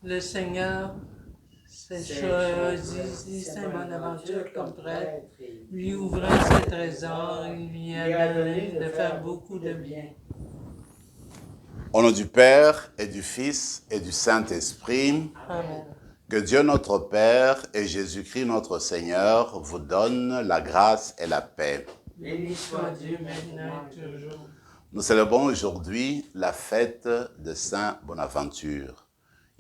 Le Seigneur s'est choisi Saint Bonaventure comme prêtre, lui ouvrant ses trésors, il lui a donné de faire beaucoup de bien. Au nom du Père et du Fils et du Saint-Esprit, Amen. que Dieu notre Père et Jésus-Christ notre Seigneur vous donnent la grâce et la paix. Béni soit Dieu maintenant et toujours. Nous célébrons aujourd'hui la fête de Saint Bonaventure.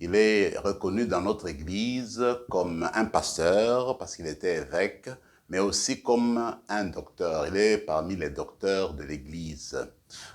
Il est reconnu dans notre Église comme un pasteur, parce qu'il était évêque, mais aussi comme un docteur. Il est parmi les docteurs de l'Église.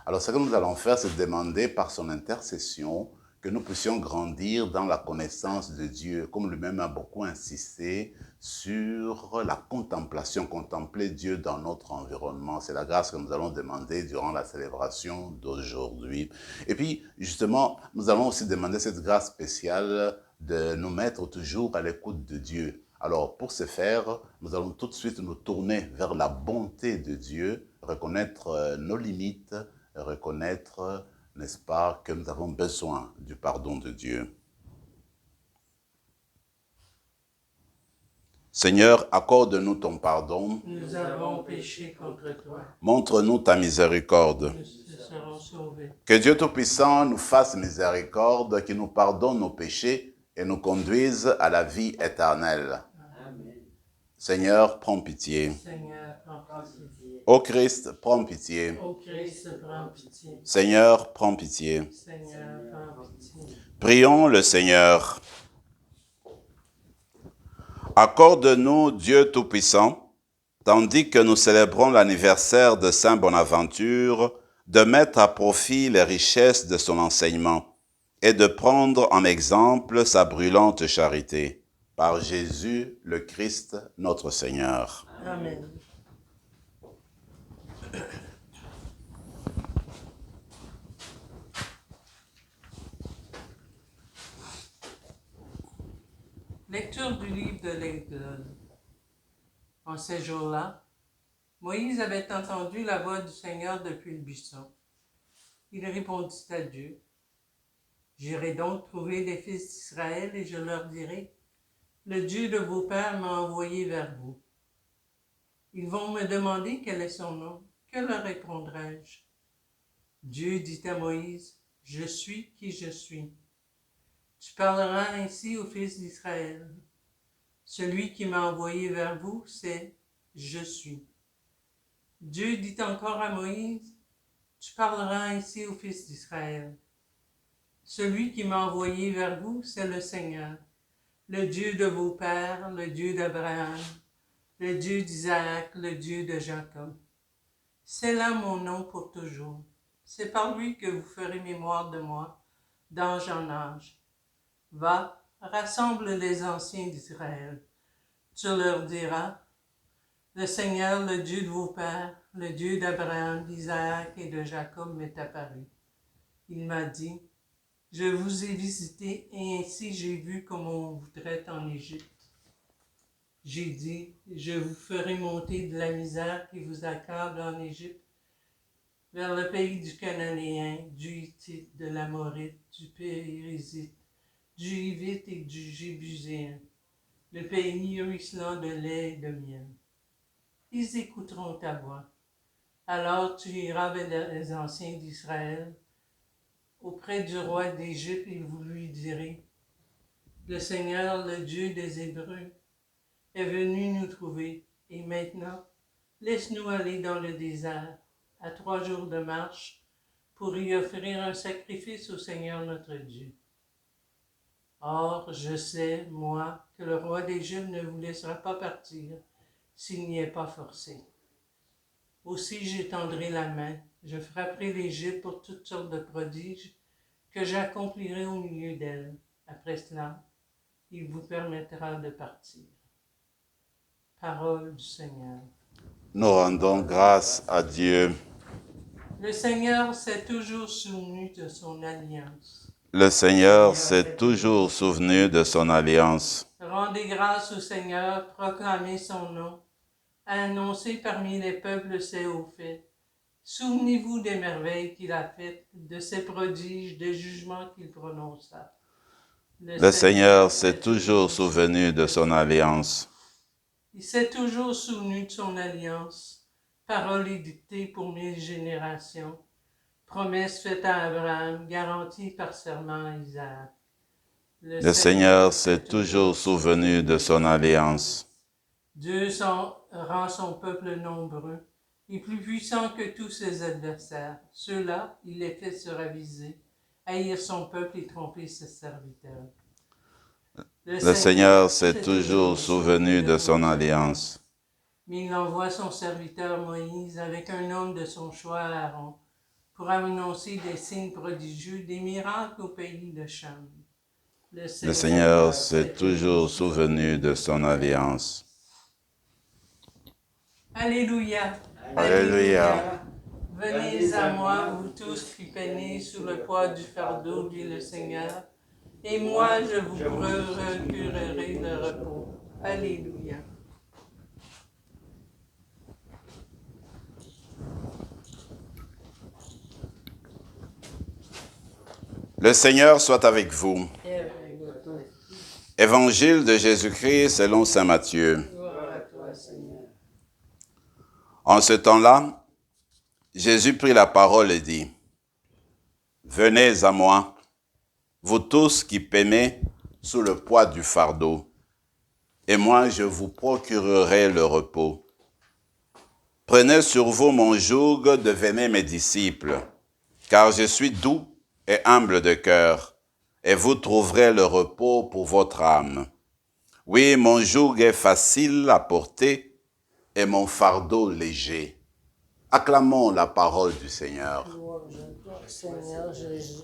Alors ce que nous allons faire, c'est demander par son intercession que nous puissions grandir dans la connaissance de Dieu, comme lui-même a beaucoup insisté sur la contemplation, contempler Dieu dans notre environnement. C'est la grâce que nous allons demander durant la célébration d'aujourd'hui. Et puis, justement, nous allons aussi demander cette grâce spéciale de nous mettre toujours à l'écoute de Dieu. Alors, pour ce faire, nous allons tout de suite nous tourner vers la bonté de Dieu, reconnaître nos limites, reconnaître, n'est-ce pas, que nous avons besoin du pardon de Dieu. Seigneur, accorde-nous ton pardon. Nous avons péché contre toi. Montre-nous ta miséricorde. Nous serons sauvés. Que Dieu Tout-Puissant nous fasse miséricorde, qu'il nous pardonne nos péchés et nous conduise à la vie éternelle. Amen. Seigneur, prends pitié. Seigneur, prends pitié. Ô Christ, prends pitié. Ô Christ, prends pitié. Seigneur, prends pitié. Seigneur, prends pitié. Prions le Seigneur. Accorde-nous, Dieu Tout-Puissant, tandis que nous célébrons l'anniversaire de Saint Bonaventure, de mettre à profit les richesses de son enseignement et de prendre en exemple sa brûlante charité. Par Jésus le Christ, notre Seigneur. Amen. Lecture du livre de l'Exode. En ces jours-là, Moïse avait entendu la voix du Seigneur depuis le buisson. Il répondit à Dieu, « J'irai donc trouver les fils d'Israël et je leur dirai, « Le Dieu de vos pères m'a envoyé vers vous. » Ils vont me demander quel est son nom. Que leur répondrai-je? Dieu dit à Moïse, « Je suis qui je suis. » Tu parleras ainsi aux fils d'Israël. Celui qui m'a envoyé vers vous, c'est « Je suis ». Dieu dit encore à Moïse, « Tu parleras ainsi aux fils d'Israël. Celui qui m'a envoyé vers vous, c'est le Seigneur, le Dieu de vos pères, le Dieu d'Abraham, le Dieu d'Isaac, le Dieu de Jacob. C'est là mon nom pour toujours. C'est par lui que vous ferez mémoire de moi, d'âge en âge. Va, rassemble les anciens d'Israël. Tu leur diras, le Seigneur, le Dieu de vos pères, le Dieu d'Abraham, d'Isaac et de Jacob m'est apparu. Il m'a dit, je vous ai visité et ainsi j'ai vu comment on vous traite en Égypte. J'ai dit, je vous ferai monter de la misère qui vous accable en Égypte vers le pays du Cananéen, du Hittite, de l'Amorite, du Périzite, du Hivite et du Jébuséen, le pays ruisselant de lait et de miel. Ils écouteront ta voix. Alors tu iras vers les anciens d'Israël, auprès du roi d'Égypte, et vous lui direz, le Seigneur, le Dieu des Hébreux, est venu nous trouver, et maintenant, laisse-nous aller dans le désert, à 3 jours de marche, pour y offrir un sacrifice au Seigneur notre Dieu. Or, je sais, moi, que le roi d'Égypte ne vous laissera pas partir, s'il n'y est pas forcé. Aussi j'étendrai la main, je frapperai l'Égypte pour toutes sortes de prodiges que j'accomplirai au milieu d'elle. Après cela, il vous permettra de partir. Parole du Seigneur. Nous rendons grâce à Dieu. Le Seigneur s'est toujours souvenu de son alliance. Le Seigneur s'est toujours souvenu de son alliance. Rendez grâce au Seigneur, proclamez son nom, annoncez parmi les peuples ses hauts faits. Souvenez-vous des merveilles qu'il a faites, de ses prodiges, des jugements qu'il prononça. Le Seigneur s'est toujours souvenu de son alliance. Il s'est toujours souvenu de son alliance, parole édictée pour 1000 générations, promesse faite à Abraham, garantie par serment à Isaac. Le Seigneur s'est toujours souvenu de son alliance. Dieu rend son peuple nombreux et plus puissant que tous ses adversaires. Ceux-là, il les fait se raviser, haïr son peuple et tromper ses serviteurs. Le Seigneur s'est toujours souvenu de son alliance. Mais il envoie son serviteur Moïse avec un homme de son choix, Aaron, pour annoncer des signes prodigieux, des miracles au pays de Cham. Le Seigneur s'est toujours souvenu de son alliance. Alléluia. Alléluia. Venez à moi, vous tous qui peinez sous le poids du fardeau, dit le Seigneur, et moi je vous procurerai le repos. Alléluia. Le Seigneur soit avec vous. Évangile de Jésus-Christ selon saint Matthieu. Gloire à toi, Seigneur. En ce temps-là, Jésus prit la parole et dit, « Venez à moi, vous tous qui peinez sous le poids du fardeau, et moi je vous procurerai le repos. Prenez sur vous mon joug, devenez mes disciples, car je suis doux et humble de cœur, et vous trouverez le repos pour votre âme. Oui, mon joug est facile à porter, et mon fardeau léger. » Acclamons la parole du Seigneur. Gloire à toi, Seigneur Jésus.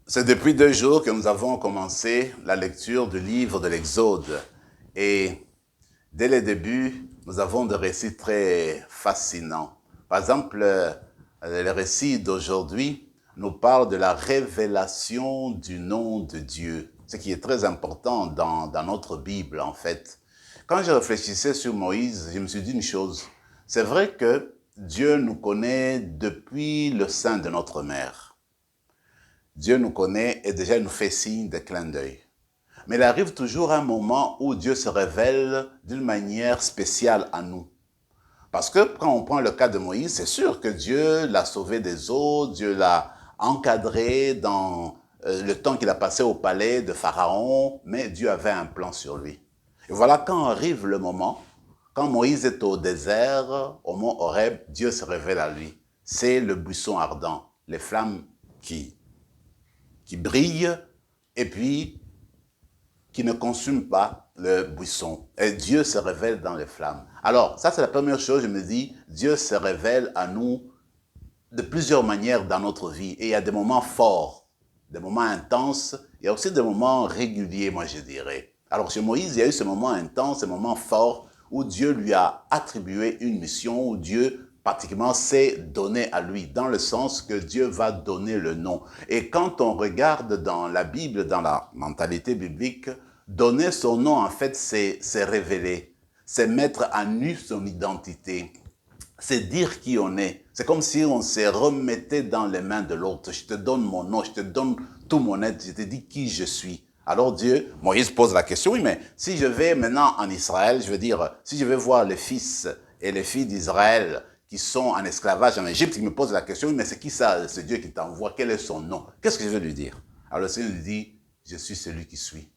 C'est depuis 2 jours que nous avons commencé la lecture du livre de l'Exode. Et dès le début, nous avons des récits très fascinants. Par exemple, le récit d'aujourd'hui nous parle de la révélation du nom de Dieu, ce qui est très important dans notre Bible, en fait. Quand je réfléchissais sur Moïse, je me suis dit une chose. C'est vrai que Dieu nous connaît depuis le sein de notre mère. Dieu nous connaît et déjà nous fait signe de clin d'œil. Mais il arrive toujours un moment où Dieu se révèle d'une manière spéciale à nous. Parce que quand on prend le cas de Moïse, c'est sûr que Dieu l'a sauvé des eaux, Dieu l'a encadré dans le temps qu'il a passé au palais de Pharaon, mais Dieu avait un plan sur lui. Et voilà quand arrive le moment, quand Moïse est au désert, au mont Horeb, Dieu se révèle à lui. C'est le buisson ardent, les flammes qui brillent et puis qui ne consument pas le buisson. Et Dieu se révèle dans les flammes. Alors, ça c'est la première chose, je me dis, Dieu se révèle à nous de plusieurs manières dans notre vie. Et il y a des moments forts, des moments intenses, il y a aussi des moments réguliers, moi je dirais. Alors chez Moïse, il y a eu ce moment intense, ce moment fort, où Dieu lui a attribué une mission, où Dieu pratiquement s'est donné à lui, dans le sens que Dieu va donner le nom. Et quand on regarde dans la Bible, dans la mentalité biblique, donner son nom, en fait, c'est révéler, c'est mettre à nu son identité, c'est dire qui on est. C'est comme si on se remettait dans les mains de l'autre. Je te donne mon nom, je te donne tout mon être, je te dis qui je suis. Alors Dieu, Moïse pose la question, oui, mais si je vais maintenant en Israël, je veux dire, si je vais voir les fils et les filles d'Israël qui sont en esclavage en Égypte, il me pose la question, oui, mais c'est qui ça, ce Dieu qui t'envoie, quel est son nom? Qu'est-ce que je vais lui dire? Alors le Seigneur lui dit, je suis celui qui suis,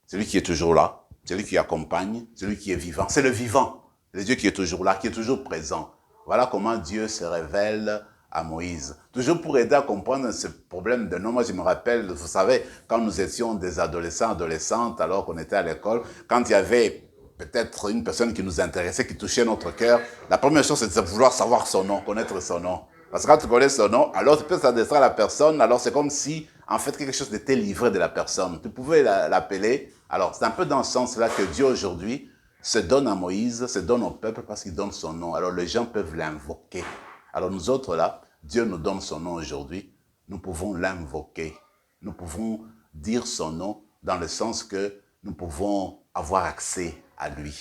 celui qui est toujours là, celui qui accompagne, celui qui est vivant. C'est le vivant, le Dieu qui est toujours là, qui est toujours présent. Voilà comment Dieu se révèle à Moïse. Toujours pour aider à comprendre ce problème de nom, moi je me rappelle, vous savez, quand nous étions des adolescents, adolescentes, alors qu'on était à l'école, quand il y avait peut-être une personne qui nous intéressait, qui touchait notre cœur, la première chose c'est de vouloir savoir son nom, connaître son nom. Parce que quand tu connais son nom, alors tu peux s'adresser à la personne, alors c'est comme si, en fait, quelque chose t'était livré de la personne. Tu pouvais l'appeler. Alors c'est un peu dans ce sens-là que Dieu aujourd'hui se donne à Moïse, se donne au peuple parce qu'il donne son nom. Alors les gens peuvent l'invoquer. Alors nous autres là, Dieu nous donne son nom aujourd'hui, nous pouvons l'invoquer. Nous pouvons dire son nom dans le sens que nous pouvons avoir accès à lui.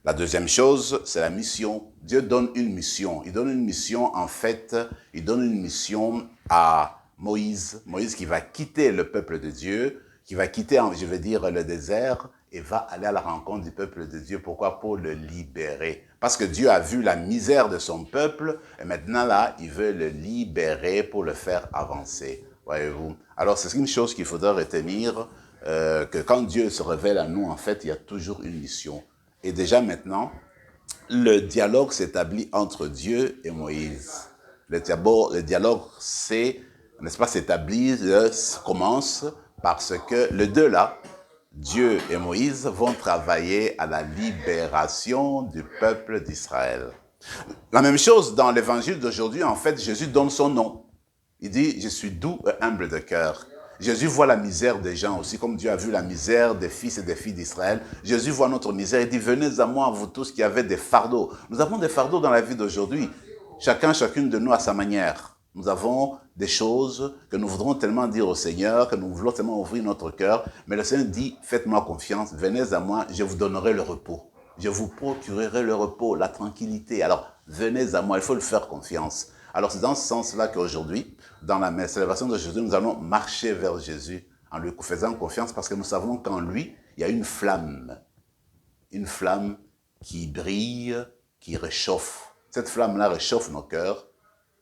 La deuxième chose, c'est la mission. Dieu donne une mission. Il donne une mission, en fait, il donne une mission à Moïse. Moïse qui va quitter le peuple de Dieu, qui va quitter, je veux dire, le désert, et va aller à la rencontre du peuple de Dieu. Pourquoi? Pour le libérer. Parce que Dieu a vu la misère de son peuple, et maintenant là, il veut le libérer pour le faire avancer. Voyez-vous? Alors, c'est une chose qu'il faudra retenir, que quand Dieu se révèle à nous, en fait, il y a toujours une mission. Et déjà maintenant, le dialogue s'établit entre Dieu et Moïse. Le dialogue n'est-ce pas, s'établit, commence parce que les deux là, Dieu et Moïse, vont travailler à la libération du peuple d'Israël. La même chose dans l'évangile d'aujourd'hui, en fait, Jésus donne son nom. Il dit, je suis doux et humble de cœur. Jésus voit la misère des gens aussi, comme Dieu a vu la misère des fils et des filles d'Israël. Jésus voit notre misère et dit, venez à moi, vous tous qui avez des fardeaux. Nous avons des fardeaux dans la vie d'aujourd'hui. Chacune de nous à sa manière. Nous avons des choses que nous voudrons tellement dire au Seigneur, que nous voulons tellement ouvrir notre cœur. Mais le Seigneur dit, faites-moi confiance, venez à moi, je vous donnerai le repos. Je vous procurerai le repos, la tranquillité. Alors, venez à moi, il faut le faire confiance. Alors, c'est dans ce sens-là qu'aujourd'hui, dans la célébration de Jésus, nous allons marcher vers Jésus en lui faisant confiance parce que nous savons qu'en lui, il y a une flamme qui brille, qui réchauffe. Cette flamme-là réchauffe nos cœurs,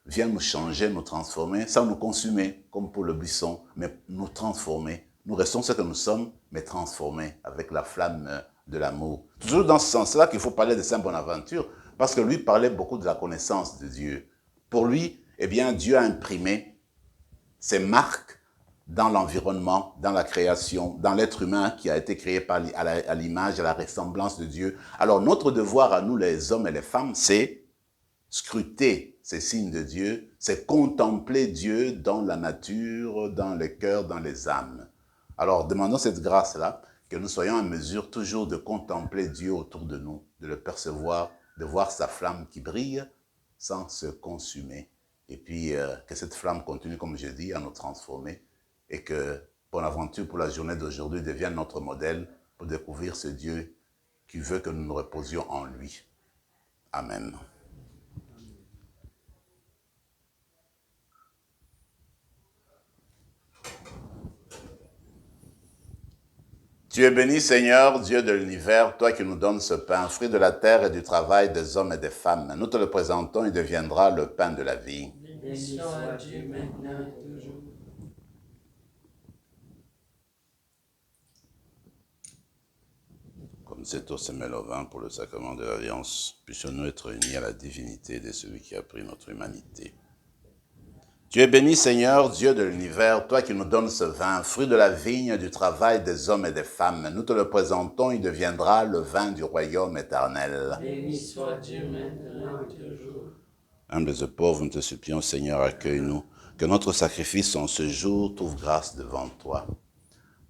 vient nous changer, nous transformer, sans nous consumer, comme pour le buisson, mais nous transformer. Nous restons ce que nous sommes, mais transformés avec la flamme de l'amour. Toujours dans ce sens-là qu'il faut parler de Saint Bonaventure, parce que lui parlait beaucoup de la connaissance de Dieu. Pour lui, eh bien, Dieu a imprimé ses marques dans l'environnement, dans la création, dans l'être humain qui a été créé à l'image, à la ressemblance de Dieu. Alors, notre devoir à nous, les hommes et les femmes, c'est scruter ces signes de Dieu, c'est contempler Dieu dans la nature, dans les cœurs, dans les âmes. Alors, demandons cette grâce-là, que nous soyons en mesure toujours de contempler Dieu autour de nous, de le percevoir, de voir sa flamme qui brille sans se consumer. Et puis, que cette flamme continue, comme je dis, à nous transformer et que Bonaventure, pour la journée d'aujourd'hui, devienne notre modèle pour découvrir ce Dieu qui veut que nous nous reposions en lui. Amen. Tu es béni, Seigneur, Dieu de l'univers, toi qui nous donnes ce pain, fruit de la terre et du travail des hommes et des femmes. Nous te le présentons, il deviendra le pain de la vie. Béni soit Dieu maintenant et toujours. Comme cette eau se mêle au vin pour le sacrement de l'alliance, puissions-nous être unis à la divinité de celui qui a pris notre humanité. Tu es béni, Seigneur, Dieu de l'univers, toi qui nous donnes ce vin, fruit de la vigne, du travail des hommes et des femmes. Nous te le présentons, il deviendra le vin du royaume éternel. Béni soit Dieu maintenant et toujours. Humbles et pauvres, nous te supplions, Seigneur, accueille-nous. Que notre sacrifice en ce jour trouve grâce devant toi.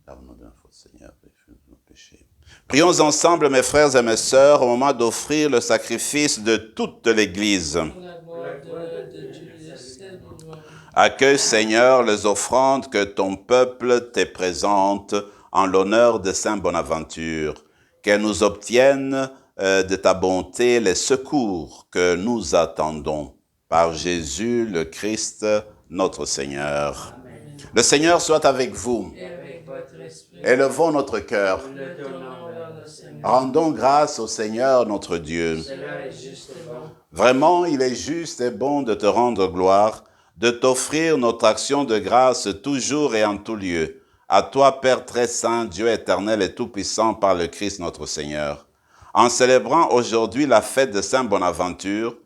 Lave-nous d'un faute, Seigneur, purifie nos péchés. Prions ensemble, mes frères et mes sœurs, au moment d'offrir le sacrifice de toute l'Église. Pour la gloire de Dieu et celle de nous. Accueille, Seigneur, les offrandes que ton peuple te présente en l'honneur de Saint Bonaventure. Qu'elle nous obtienne de ta bonté les secours que nous attendons. Par Jésus le Christ, notre Seigneur. Amen. Le Seigneur soit avec vous. Et avec votre esprit. Élevons notre cœur. Nous le tournons vers le Seigneur. Rendons grâce au Seigneur notre Dieu. Cela est juste et bon. Vraiment, il est juste et bon de te rendre gloire, de t'offrir notre action de grâce toujours et en tout lieu. À toi, Père très saint, Dieu éternel et tout-puissant par le Christ notre Seigneur. En célébrant aujourd'hui la fête de Saint Bonaventure,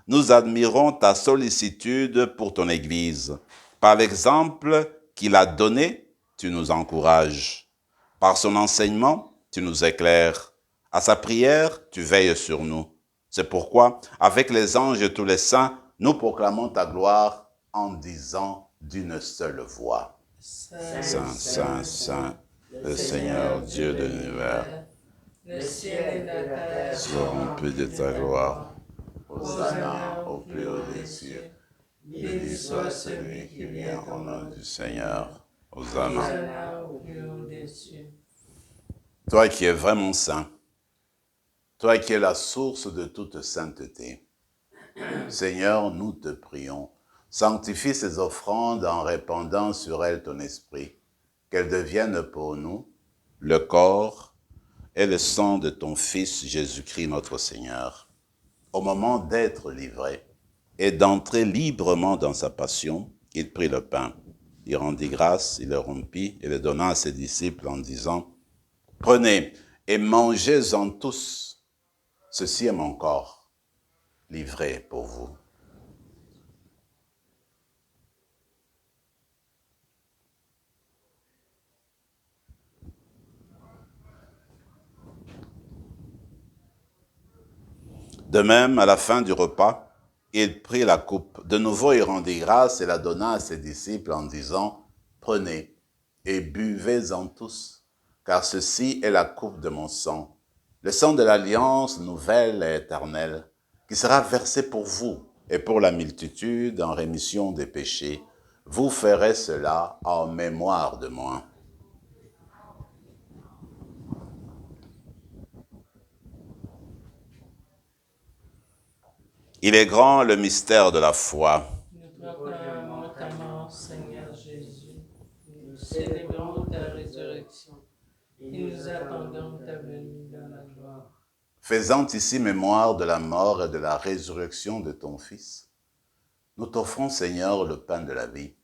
nous admirons ta sollicitude pour ton Église. Par l'exemple qu'il a donné, tu nous encourages. Par son enseignement, tu nous éclaires. À sa prière, tu veilles sur nous. C'est pourquoi, avec les anges et tous les saints, nous proclamons ta gloire en disant d'une seule voix. Saint, Saint, Saint, Saint, le Seigneur Dieu de l'univers, le ciel et la terre soient remplis de ta gloire. Hosanna au plus haut des cieux. Béni soit celui qui vient au nom du Seigneur. Hosanna. Hosanna au plus haut des cieux. Toi qui es vraiment saint, toi qui es la source de toute sainteté. Seigneur, nous te prions, sanctifie ces offrandes en répandant sur elles ton esprit, qu'elles deviennent pour nous le corps et le sang de ton Fils Jésus-Christ notre Seigneur. Au moment d'être livré et d'entrer librement dans sa passion, il prit le pain, il rendit grâce, il le rompit et le donna à ses disciples en disant, « Prenez et mangez-en tous, ceci est mon corps, livré pour vous. » De même, à la fin du repas, il prit la coupe. De nouveau, il rendit grâce et la donna à ses disciples en disant, « Prenez et buvez-en tous, car ceci est la coupe de mon sang, le sang de l'alliance nouvelle et éternelle, qui sera versé pour vous et pour la multitude en rémission des péchés. Vous ferez cela en mémoire de moi. » Il est grand le mystère de la foi. Nous proclamons ta mort, Seigneur Jésus. Nous célébrons ta résurrection et nous attendons ta venue dans la gloire. Faisant ici mémoire de la mort et de la résurrection de ton Fils, nous t'offrons, Seigneur, le pain de la vie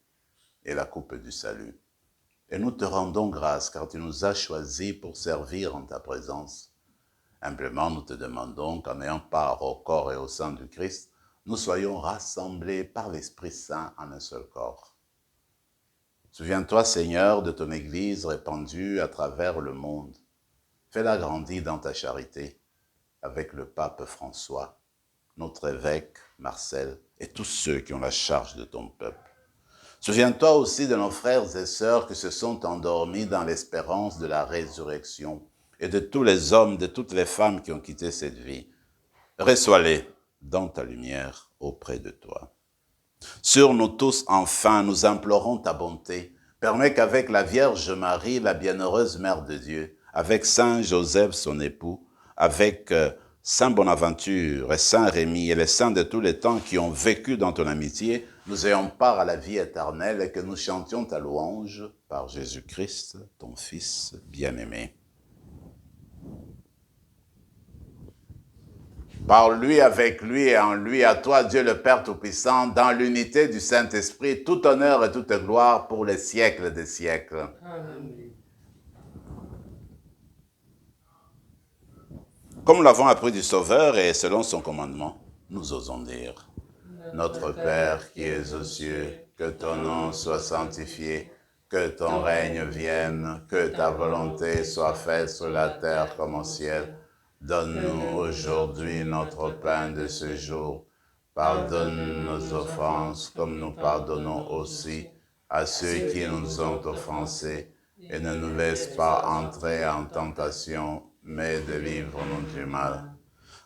et la coupe du salut. Et nous te rendons grâce car tu nous as choisis pour servir en ta présence. Humblement, nous te demandons qu'en ayant part au corps et au sang du Christ, nous soyons rassemblés par l'Esprit Saint en un seul corps. Souviens-toi, Seigneur, de ton Église répandue à travers le monde. Fais-la grandir dans ta charité, avec le pape François, notre évêque Marcel et tous ceux qui ont la charge de ton peuple. Souviens-toi aussi de nos frères et sœurs qui se sont endormis dans l'espérance de la résurrection et de tous les hommes, de toutes les femmes qui ont quitté cette vie. Reçois-les dans ta lumière auprès de toi. Sur nous tous, enfin, nous implorons ta bonté. Permets qu'avec la Vierge Marie, la bienheureuse Mère de Dieu, avec Saint Joseph, son époux, avec Saint Bonaventure et Saint Rémy et les saints de tous les temps qui ont vécu dans ton amitié, nous ayons part à la vie éternelle et que nous chantions ta louange par Jésus-Christ, ton Fils bien-aimé. Par lui, avec lui et en lui, à toi, Dieu le Père Tout-Puissant, dans l'unité du Saint-Esprit, tout honneur et toute gloire pour les siècles des siècles. Amen. Comme nous l'avons appris du Sauveur et selon son commandement, nous osons dire, Notre Père qui es aux cieux, que ton nom soit sanctifié, que ton règne vienne, que ta volonté soit faite sur la terre comme au ciel. Donne-nous aujourd'hui notre pain de ce jour. Pardonne nos offenses comme nous pardonnons aussi à ceux qui nous ont offensés. Et ne nous laisse pas entrer en tentation, mais délivre-nous du mal.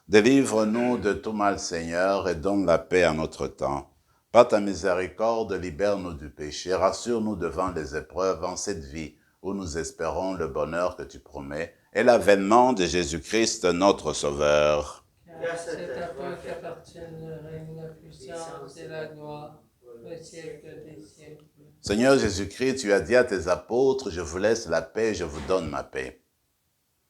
Délivre-nous de tout mal, Seigneur, et donne la paix à notre temps. Par ta miséricorde, libère-nous du péché, rassure-nous devant les épreuves en cette vie où nous espérons le bonheur que tu promets et l'avènement de Jésus-Christ, notre Sauveur. Car c'est à toi qu'appartiennent le règne, la puissance et la gloire, au siècle des siècles. Seigneur Jésus-Christ, tu as dit à tes apôtres, je vous laisse la paix, je vous donne ma paix.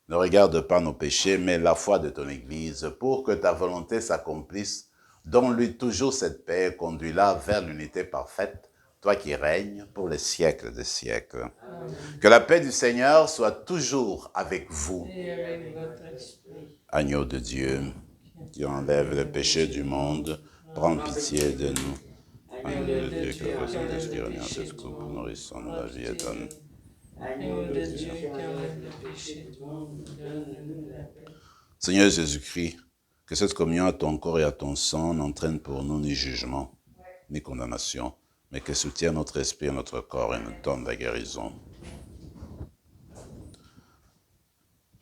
Ne regarde pas nos péchés, mais la foi de ton Église, pour que ta volonté s'accomplisse. Donne-lui toujours cette paix et conduis-la vers l'unité parfaite, toi qui règnes pour les siècles des siècles. Amen. Que la paix du Seigneur soit toujours avec vous. Et avec votre esprit. Agneau de Dieu, qui enlève le péché du monde, prends pitié de nous. Agneau de Dieu, que voici l'esprit en cette coupe, nourrissons la vie éternelle. Agneau de Dieu qui enlève le péché du monde, donne-nous la paix. Seigneur Jésus-Christ, que cette communion à ton corps et à ton sang n'entraîne pour nous ni jugement, ni condamnation, mais que soutienne notre esprit et notre corps et nous donne la guérison.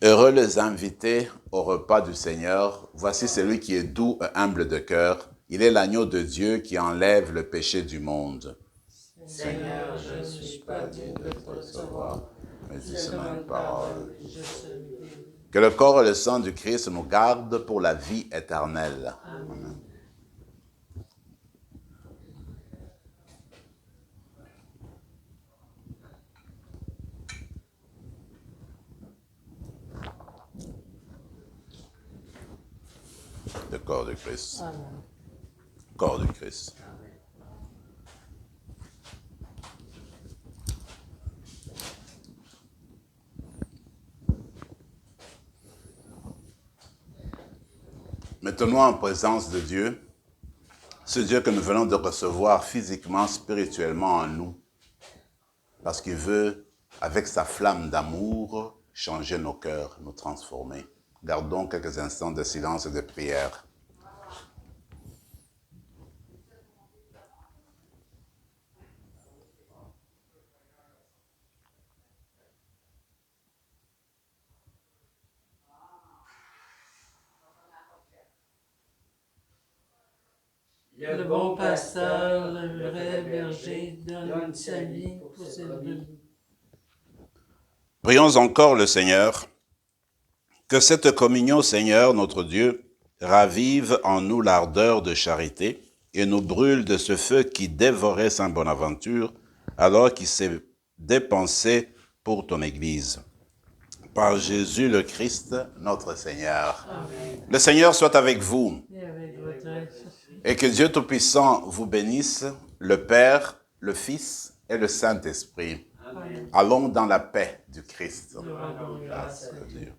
Heureux les invités au repas du Seigneur. Voici celui qui est doux et humble de cœur. Il est l'agneau de Dieu qui enlève le péché du monde. Seigneur, je ne suis pas digne de te recevoir, mais dis seulement une parole, je serai guéri. Que le corps et le sang du Christ nous gardent pour la vie éternelle. Amen. Le corps du Christ. Amen. Corps du Christ. Mettons-nous en présence de Dieu, ce Dieu que nous venons de recevoir physiquement, spirituellement en nous, parce qu'il veut, avec sa flamme d'amour, changer nos cœurs, nous transformer. Gardons quelques instants de silence et de prière. Le bon pasteur, le vrai berger, donne sa vie pour ses brebis. Prions encore le Seigneur. Que cette communion, Seigneur, notre Dieu, ravive en nous l'ardeur de charité et nous brûle de ce feu qui dévorait Saint Bonaventure alors qu'il s'est dépensé pour ton Église. Par Jésus le Christ, notre Seigneur. Amen. Le Seigneur soit avec vous. Et avec votre esprit. Et que Dieu Tout-Puissant vous bénisse, le Père, le Fils et le Saint-Esprit. Amen. Allons dans la paix du Christ. Nous rendons grâce à Dieu. Dieu.